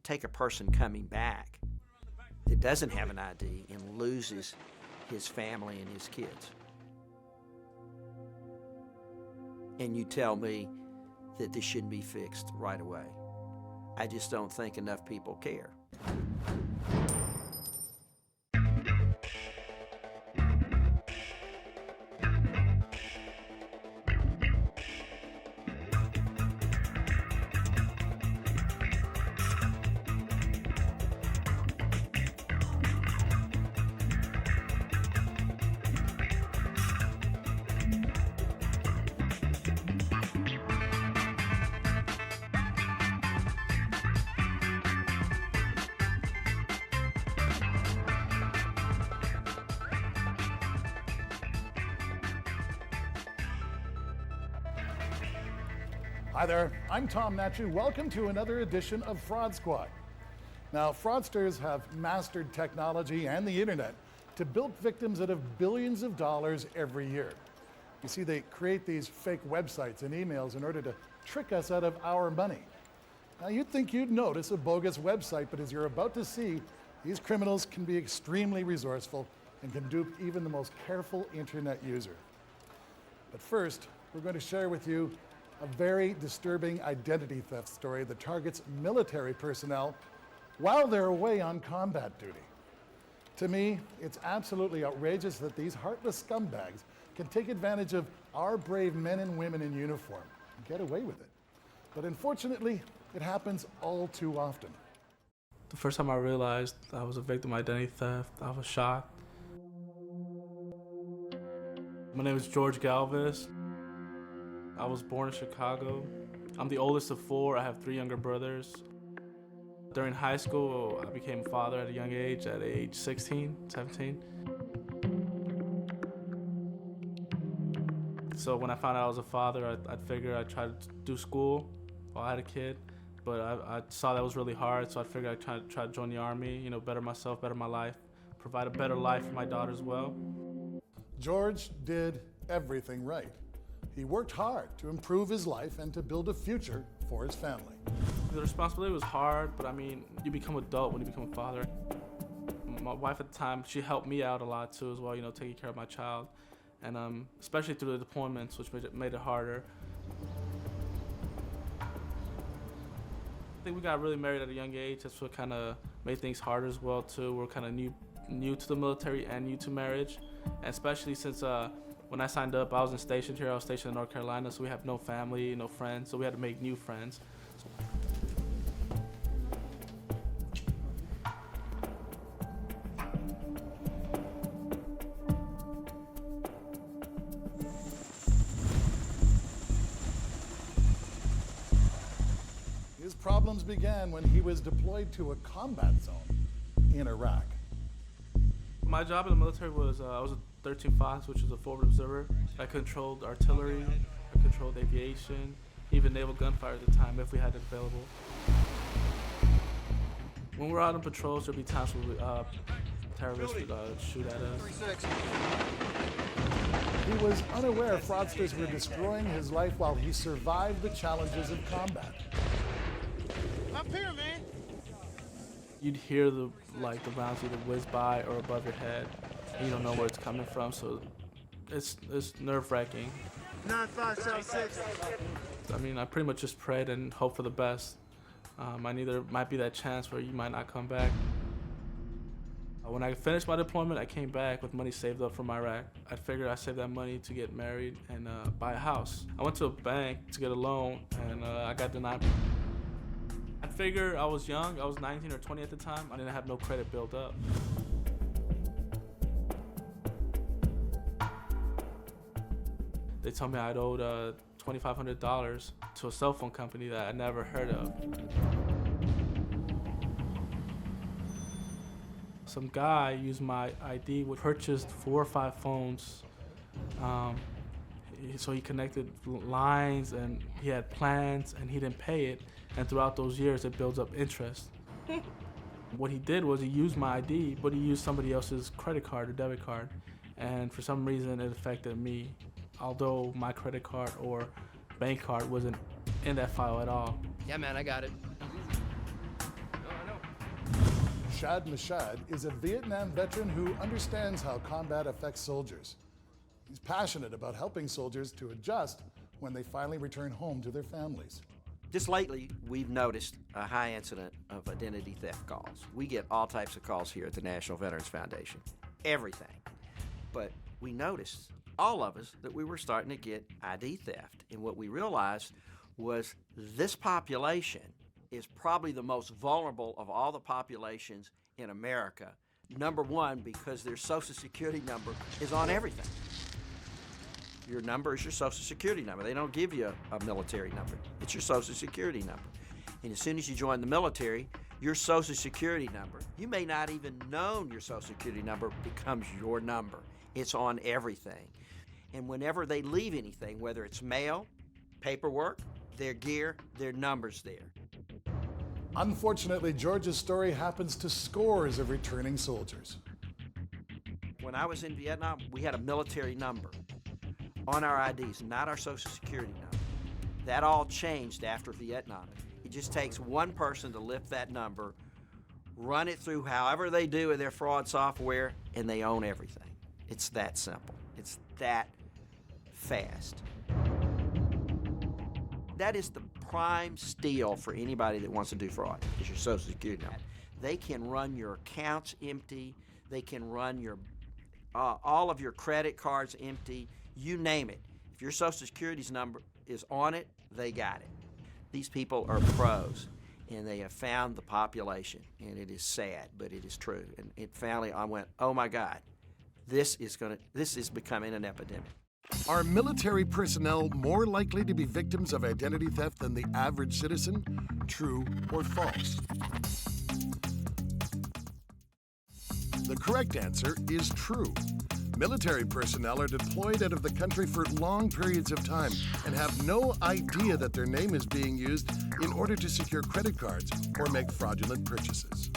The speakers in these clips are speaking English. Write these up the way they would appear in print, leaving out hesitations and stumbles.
take a person coming back that doesn't have an ID and loses his family and his kids. And you tell me that this shouldn't be fixed right away. I just don't think enough people care. Hi there, I'm Tom Natchu. Welcome to another edition of Fraud Squad. Now, fraudsters have mastered technology and the internet to bilk victims out of billions of dollars every year. You see, they create these fake websites and emails in order to trick us out of our money. Now, you'd think you'd notice a bogus website, but as you're about to see, these criminals can be extremely resourceful and can dupe even the most careful internet user. But first, we're going to share with you a very disturbing identity theft story that targets military personnel while they're away on combat duty. To me, it's absolutely outrageous that these heartless scumbags can take advantage of our brave men and women in uniform and get away with it. But unfortunately, it happens all too often. The first time I realized I was a victim of identity theft, I was shocked. My name is George Galvez. I was born in Chicago. I'm the oldest of four. I have three younger brothers. During high school, I became a father at a young age, at age 16, 17. So when I found out I was a father, I figured I'd try to do school while I had a kid. But I saw that was really hard, so I figured I'd try to join the Army, better myself, better my life, provide a better life for my daughter as well. George did everything right. He worked hard to improve his life and to build a future for his family. The responsibility was hard, but you become adult when you become a father. My wife at the time, she helped me out a lot too as well, taking care of my child. And especially through the deployments, which made it harder. I think we got really married at a young age. That's what kind of made things harder as well too. We're kind of new to the military and new to marriage. And especially since when I signed up, I wasn't stationed here. I was stationed in North Carolina, so we have no family, no friends, so we had to make new friends. His problems began when he was deployed to a combat zone in Iraq. My job in the military was, I was a 13 Fox, which is a forward observer. I controlled artillery, I controlled aviation, even naval gunfire at the time if we had it available. When we're out on patrols, there'll be times where terrorists would shoot at us. He was unaware fraudsters were destroying his life while he survived the challenges of combat. Up here, man. You'd hear the rounds either whiz by or above your head. And you don't know where it's coming from, so it's nerve-wracking. 9576. I pretty much just prayed and hoped for the best. Might be that chance where you might not come back. When I finished my deployment, I came back with money saved up from Iraq. I figured I'd save that money to get married and buy a house. I went to a bank to get a loan, and I got denied. I figured I was young. I was 19 or 20 at the time. I didn't have no credit built up. They told me I'd owed $2,500 to a cell phone company that I never heard of. Some guy used my ID, purchased 4 or 5 phones. So he connected lines and he had plans and he didn't pay it. And throughout those years, it builds up interest. What he did was he used my ID, but he used somebody else's credit card or debit card. And for some reason, it affected me, although my credit card or bank card wasn't in that file at all. Yeah, man, I got it. Shad Mashad is a Vietnam veteran who understands how combat affects soldiers. He's passionate about helping soldiers to adjust when they finally return home to their families. Just lately, we've noticed a high incident of identity theft calls. We get all types of calls here at the National Veterans Foundation, everything. But we noticed, all of us, that we were starting to get ID theft. And what we realized was this population is probably the most vulnerable of all the populations in America. Number one, because their Social Security number is on everything. Your number is your Social Security number. They don't give you a military number. It's your Social Security number. And as soon as you join the military, your Social Security number, you may not even know your Social Security number, becomes your number. It's on everything. And whenever they leave anything, whether it's mail, paperwork, their gear, their number's there. Unfortunately, George's story happens to scores of returning soldiers. When I was in Vietnam, we had a military number on our IDs, not our Social Security number. That all changed after Vietnam. It just takes one person to lift that number, run it through however they do with their fraud software, and they own everything. It's that simple. It's that fast. That is the prime steal for anybody that wants to do fraud, is your Social Security number. They can run your accounts empty. They can run your all of your credit cards empty. You name it. If your Social Security's number is on it, they got it. These people are pros, and they have found the population, and it is sad, but it is true. And finally, I went, oh my God, this is becoming an epidemic. Are military personnel more likely to be victims of identity theft than the average citizen? True or false? The correct answer is true. Military personnel are deployed out of the country for long periods of time and have no idea that their name is being used in order to secure credit cards or make fraudulent purchases.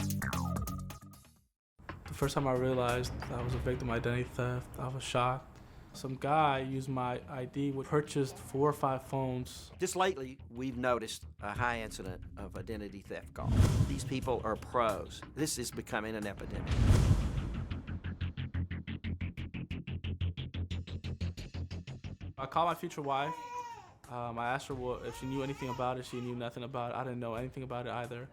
The first time I realized I was a victim of identity theft, I was shocked. Some guy used my ID, purchased 4 or 5 phones. Just lately, we've noticed a high incident of identity theft calls. These people are pros. This is becoming an epidemic. I called my future wife. I asked her if she knew anything about it. She knew nothing about it. I didn't know anything about it either.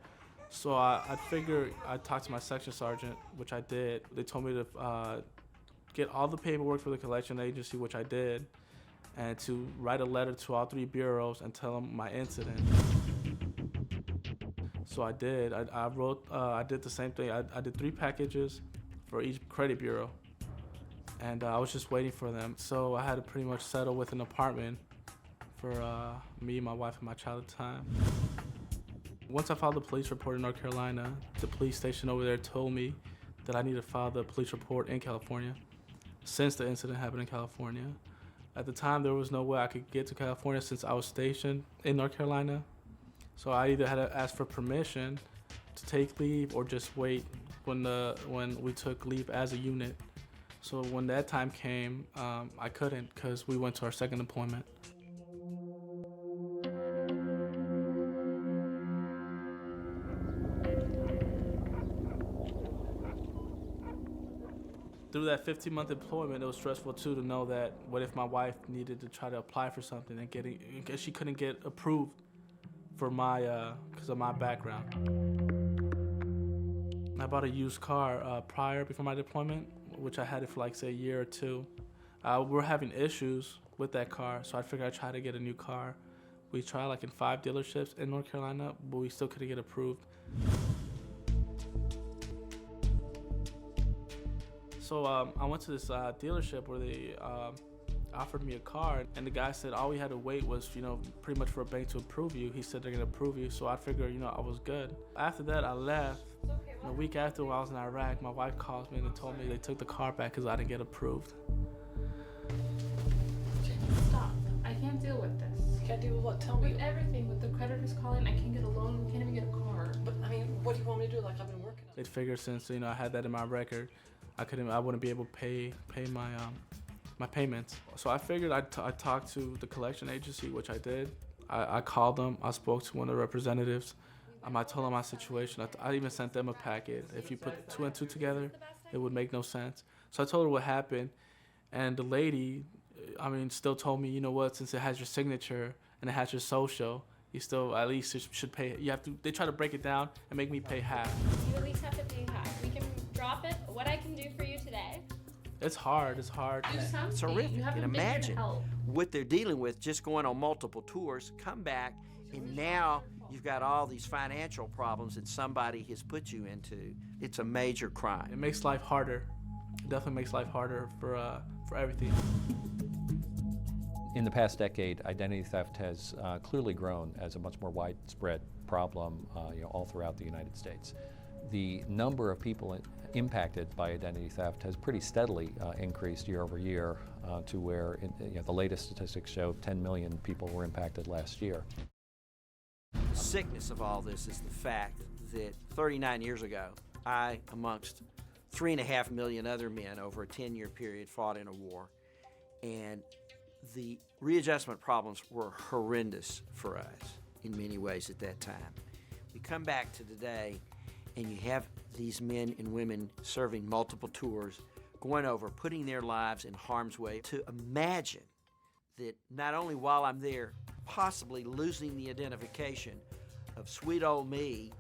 So I figured I'd talk to my section sergeant, which I did. They told me to get all the paperwork for the collection agency, which I did, and to write a letter to all 3 bureaus and tell them my incident. So I did. I did the same thing. I did 3 packages for each credit bureau, and I was just waiting for them. So I had to pretty much settle with an apartment for me, my wife, and my child at the time. Once I filed the police report in North Carolina, the police station over there told me that I need to file the police report in California, since the incident happened in California. At the time, there was no way I could get to California since I was stationed in North Carolina. So I either had to ask for permission to take leave or just wait when we took leave as a unit. So when that time came, I couldn't, because we went to our second deployment. Through that 15-month employment, it was stressful too to know that what if my wife needed to try to apply for something and she couldn't get approved for because of my background. I bought a used car before my deployment, which I had it for like say a year or 2. We're having issues with that car, so I figured I'd try to get a new car. We tried like in 5 dealerships in North Carolina, but we still couldn't get approved. So I went to this dealership where they offered me a car, and the guy said all we had to wait was, pretty much for a bank to approve you. He said they're gonna approve you, so I figured, I was good. After that, I left. And a week after, while I was in Iraq, my wife calls me and they told me they took the car back because I didn't get approved. Stop. I can't deal with this. You can't deal with what? Tell me. With everything, with the creditors calling, I can't get a loan, we can't even get a car. But, what do you want me to do? Like, I've been working on it. They figured since, I had that in my record, I wouldn't be able to pay my payments. So I figured I'd talk to the collection agency, which I did. I called them. I spoke to one of the representatives. I told them my situation. I even sent them a packet. If you put 2 and 2 together, it would make no sense. So I told her what happened, and the lady, still told me, you know what, since it has your signature and it has your social, you still at least should pay. They try to break it down and make me pay half. You at least have to pay half. We can drop it. What I can do for you today. It's hard. Do something. It's horrific. You You haven't can been here to imagine help. what they're dealing with just going on multiple tours, come back, and now you've got all these financial problems that somebody has put you into. It's a major crime. It makes life harder. It definitely makes life harder for everything. In the past decade, identity theft has clearly grown as a much more widespread problem all throughout the United States. The number of people impacted by identity theft has pretty steadily increased year over year to where the latest statistics show 10 million people were impacted last year. The sickness of all this is the fact that 39 years ago, I, amongst 3.5 million other men over a 10-year period, fought in a war, and the readjustment problems were horrendous for us in many ways at that time. We come back to today, and you have these men and women serving multiple tours, going over, putting their lives in harm's way. To imagine that not only while I'm there, possibly losing the identification of sweet old me,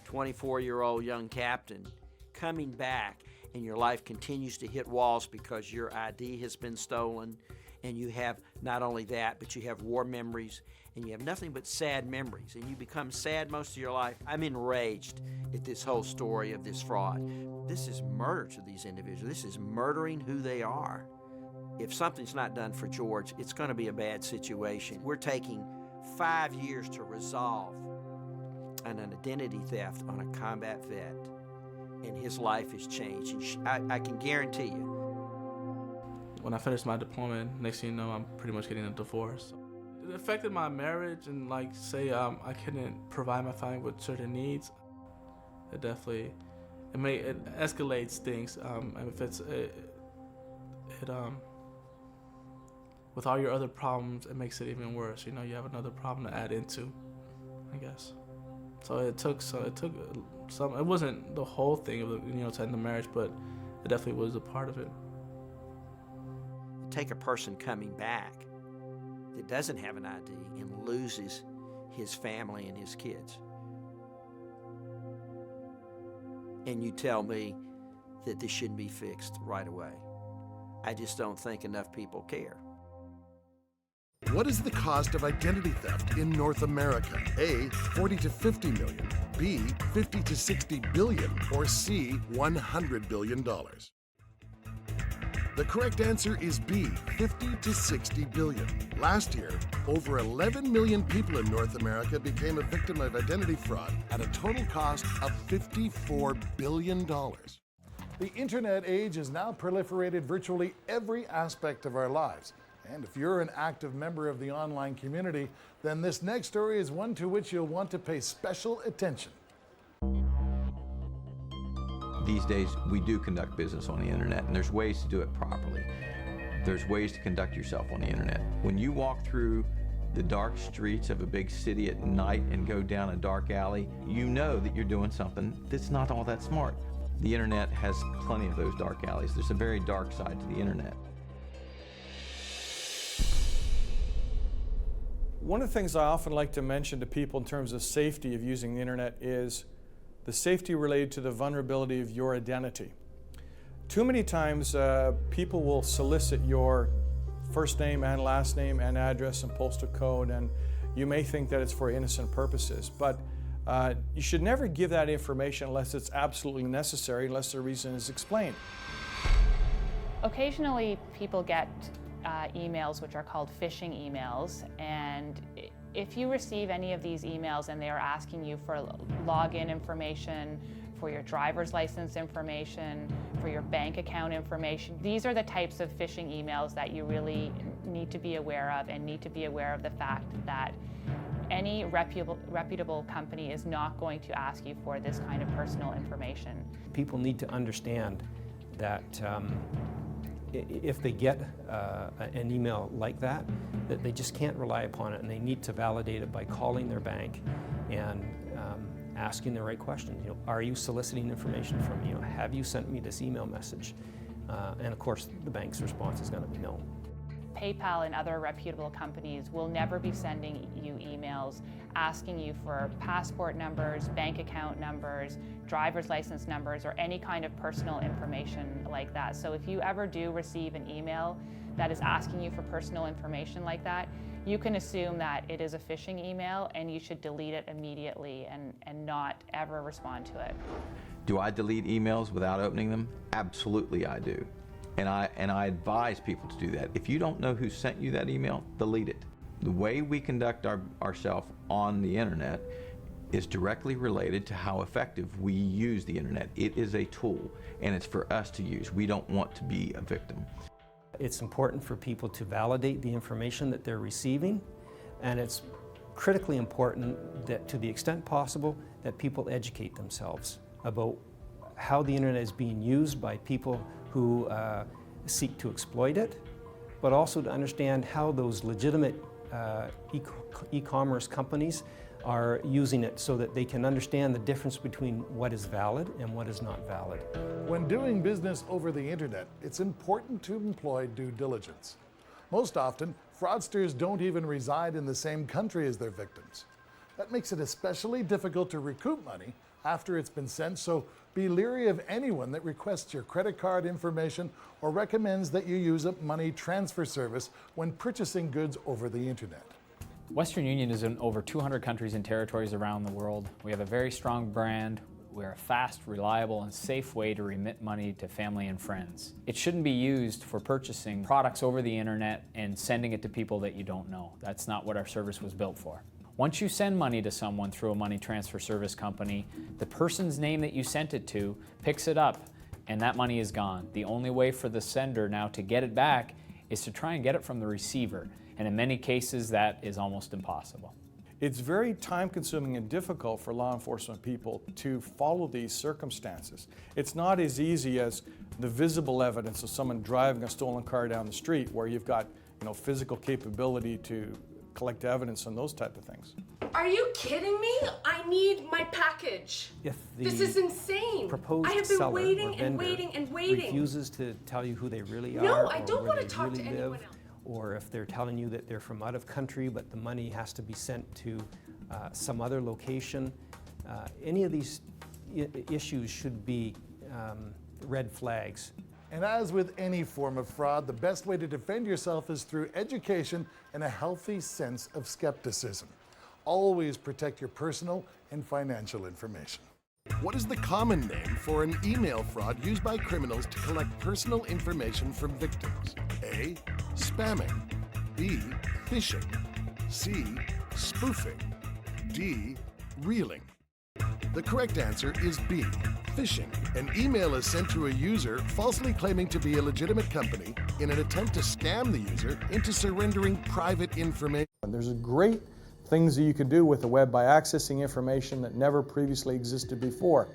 24-year-old young captain, coming back, and your life continues to hit walls because your ID has been stolen, and you have not only that, but you have war memories, and you have nothing but sad memories, and you become sad most of your life. I'm enraged at this whole story of this fraud. This is murder to these individuals. This is murdering who they are. If something's not done for George, it's going to be a bad situation. We're taking 5 years to resolve an identity theft on a combat vet, and his life has changed. And I can guarantee you. When I finished my deployment, next thing you know, I'm pretty much getting a divorce. It affected my marriage, and say I couldn't provide my family with certain needs. It definitely, it escalates things. If it's with all your other problems, it makes it even worse. You have another problem to add into, I guess. So it took some. It wasn't the whole thing of to end the marriage, but it definitely was a part of it. Take a person coming back that doesn't have an ID and loses his family and his kids. And you tell me that this shouldn't be fixed right away. I just don't think enough people care. What is the cost of identity theft in North America? A, 40 to 50 million, B, 50 to 60 billion, or C, $100 billion? The correct answer is B, 50 to 60 billion. Last year, over 11 million people in North America became a victim of identity fraud at a total cost of $54 billion. The internet age has now proliferated virtually every aspect of our lives. And if you're an active member of the online community, then this next story is one to which you'll want to pay special attention. These days, we do conduct business on the internet, and there's ways to do it properly. There's ways to conduct yourself on the internet. When you walk through the dark streets of a big city at night and go down a dark alley, you know that you're doing something that's not all that smart. The internet has plenty of those dark alleys. There's a very dark side to the internet. One of the things I often like to mention to people in terms of safety of using the internet is the safety related to the vulnerability of your identity. Too many times people will solicit your first name and last name and address and postal code, and you may think that it's for innocent purposes, but you should never give that information unless it's absolutely necessary, unless the reason is explained. Occasionally people get emails which are called phishing emails, and if you receive any of these emails and they are asking you for login information, for your driver's license information, for your bank account information, these are the types of phishing emails that you really need to be aware of, and need to be aware of the fact that any reputable company is not going to ask you for this kind of personal information. People need to understand that if they get an email like that, that they just can't rely upon it, and they need to validate it by calling their bank and asking the right questions. You know, are you soliciting information from me? You know, have you sent me this email message? And of course, the bank's response is going to be no. PayPal and other reputable companies will never be sending you emails asking you for passport numbers, bank account numbers, driver's license numbers, or any kind of personal information like that. So if you ever do receive an email that is asking you for personal information like that, you can assume that it is a phishing email and you should delete it immediately and not ever respond to it. Do I delete emails without opening them? Absolutely I do. And I advise people to do that. If you don't know who sent you that email, delete it. The way we conduct ourselves on the internet is directly related to how effective we use the internet. It is a tool, and it's for us to use. We don't want to be a victim. It's important for people to validate the information that they're receiving, and it's critically important that, to the extent possible, that people educate themselves about how the internet is being used by people who seek to exploit it, but also to understand how those legitimate e-commerce companies are using it so that they can understand the difference between what is valid and what is not valid. When doing business over the internet, it's important to employ due diligence. Most often, fraudsters don't even reside in the same country as their victims. That makes it especially difficult to recoup money after it's been sent, so be leery of anyone that requests your credit card information or recommends that you use a money transfer service when purchasing goods over the internet. Western Union is in over 200 countries and territories around the world. We have a very strong brand. We're a fast, reliable, and safe way to remit money to family and friends. It shouldn't be used for purchasing products over the internet and sending it to people that you don't know. That's not what our service was built for. Once you send money to someone through a money transfer service company, the person's name that you sent it to picks it up, and that money is gone. The only way for the sender now to get it back is to try and get it from the receiver, and in many cases that is almost impossible. It's very time-consuming and difficult for law enforcement people to follow these circumstances. It's not as easy as the visible evidence of someone driving a stolen car down the street, where you've got, physical capability to collect evidence and those type of things. Are you kidding me? I need my package. If the This is insane. proposed I have been seller waiting or and vendor waiting and waiting. refuses to tell you who they really are, No, I or don't where want to they talk to really anyone live, else. or if they're telling you that they're from out of country but the money has to be sent to some other location, any of these issues should be red flags. And as with any form of fraud, the best way to defend yourself is through education and a healthy sense of skepticism. Always protect your personal and financial information. What is the common name for an email fraud used by criminals to collect personal information from victims? A. Spamming. B. Phishing. C. Spoofing. D. Reeling. The correct answer is B. Phishing. An email is sent to a user falsely claiming to be a legitimate company in an attempt to scam the user into surrendering private information. There's great things that you can do with the web by accessing information that never previously existed before.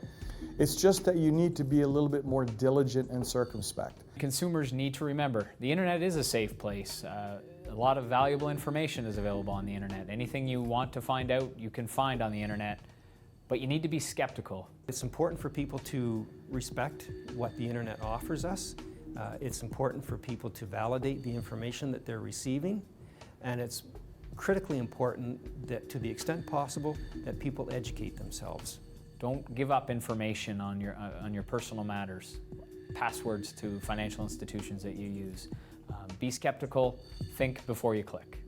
It's just that you need to be a little bit more diligent and circumspect. Consumers need to remember, the internet is a safe place. A lot of valuable information is available on the internet. Anything you want to find out, you can find on the internet, but you need to be skeptical. It's important for people to respect what the internet offers us. It's important for people to validate the information that they're receiving, and it's critically important that, to the extent possible, that people educate themselves. Don't give up information on your personal matters, passwords to financial institutions that you use. Be skeptical, think before you click.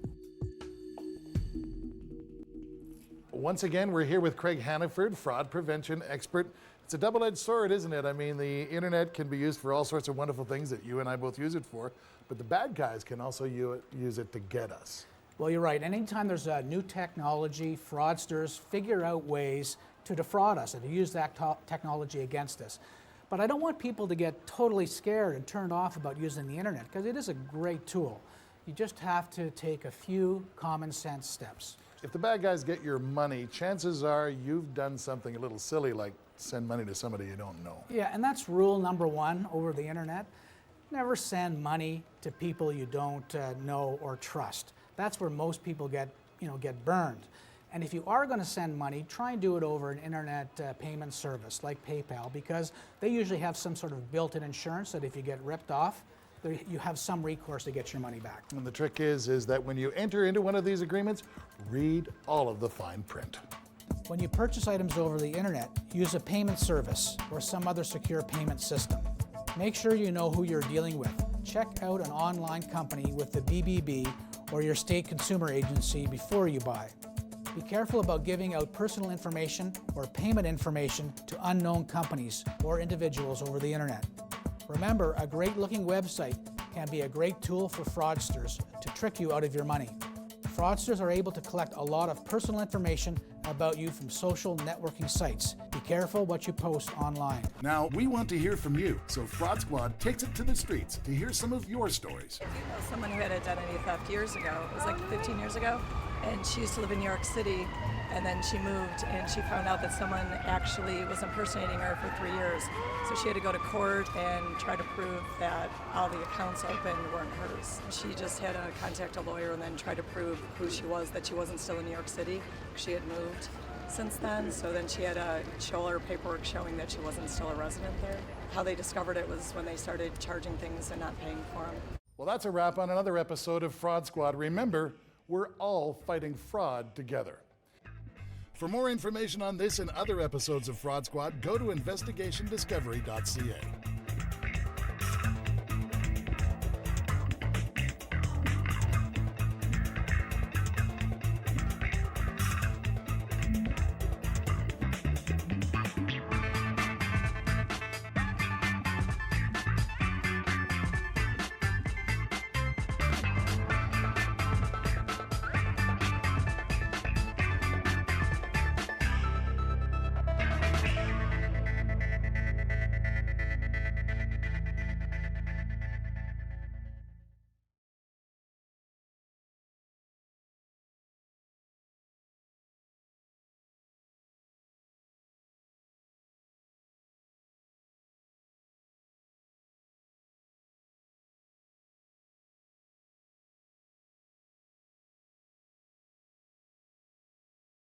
Once again, we're here with Craig Hannaford, fraud prevention expert. It's a double-edged sword, isn't it? I mean, the internet can be used for all sorts of wonderful things that you and I both use it for, but the bad guys can also use it to get us. Well, you're right. Anytime there's a new technology, fraudsters figure out ways to defraud us and to use that technology against us. But I don't want people to get totally scared and turned off about using the internet, because it is a great tool. You just have to take a few common sense steps. If the bad guys get your money, chances are you've done something a little silly, like send money to somebody you don't know. Yeah, and that's rule number one over the internet. Never send money to people you don't know or trust. That's where most people get burned. And if you are going to send money, try and do it over an internet payment service like PayPal, because they usually have some sort of built-in insurance that if you get ripped off, you have some recourse to get your money back. And the trick is that when you enter into one of these agreements, read all of the fine print. When you purchase items over the internet, use a payment service or some other secure payment system. Make sure you know who you're dealing with. Check out an online company with the BBB or your state consumer agency before you buy. Be careful about giving out personal information or payment information to unknown companies or individuals over the internet. Remember, a great-looking website can be a great tool for fraudsters to trick you out of your money. Fraudsters are able to collect a lot of personal information about you from social networking sites. Be careful what you post online. Now, we want to hear from you, so Fraud Squad takes it to the streets to hear some of your stories. You know someone who had identity theft years ago, it was like 15 years ago, and she used to live in New York City, and then she moved and she found out that someone actually was impersonating her for 3 years. So she had to go to court and try to prove that all the accounts opened weren't hers. She just had to contact a lawyer and then try to prove who she was, that she wasn't still in New York City. She had moved since then, so then she had to show her paperwork showing that she wasn't still a resident there. How they discovered it was when they started charging things and not paying for them. Well, that's a wrap on another episode of Fraud Squad. Remember, we're all fighting fraud together. For more information on this and other episodes of Fraud Squad, go to investigationdiscovery.ca.